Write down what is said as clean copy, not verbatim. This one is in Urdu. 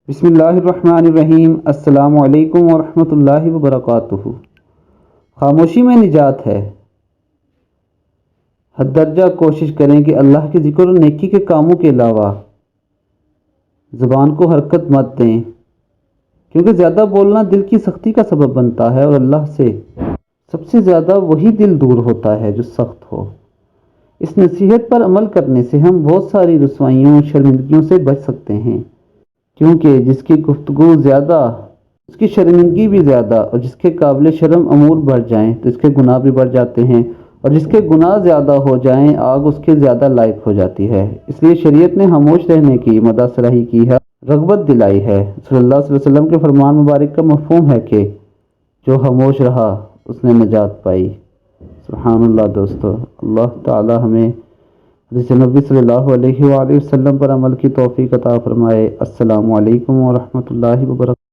بسم اللہ الرحمن الرحیم۔ السلام علیکم ورحمۃ اللہ وبرکاتہ۔ خاموشی میں نجات ہے۔ حد درجہ کوشش کریں کہ اللہ کے ذکر اور نیکی کے کاموں کے علاوہ زبان کو حرکت مت دیں، کیونکہ زیادہ بولنا دل کی سختی کا سبب بنتا ہے، اور اللہ سے سب سے زیادہ وہی دل دور ہوتا ہے جو سخت ہو۔ اس نصیحت پر عمل کرنے سے ہم بہت ساری رسوائیوں اور شرمندگیوں سے بچ سکتے ہیں، کیونکہ جس کی گفتگو زیادہ اس کی شرمندگی بھی زیادہ، اور جس کے قابل شرم امور بڑھ جائیں تو اس کے گناہ بھی بڑھ جاتے ہیں، اور جس کے گناہ زیادہ ہو جائیں آگ اس کے زیادہ لائق ہو جاتی ہے۔ اس لیے شریعت نے خاموش رہنے کی مدعا صلاحی کی ہے، رغبت دلائی ہے۔ صلی اللہ علیہ وسلم کے فرمان مبارک کا مفہوم ہے کہ جو خاموش رہا اس نے نجات پائی۔ سبحان اللہ دوستو، اللہ تعالی ہمیں حدیث نبی صلی اللہ علیہ وآلہ وسلم پر عمل کی توفیق عطا فرمائے۔ السلام علیکم ورحمۃ اللہ وبرکاتہ۔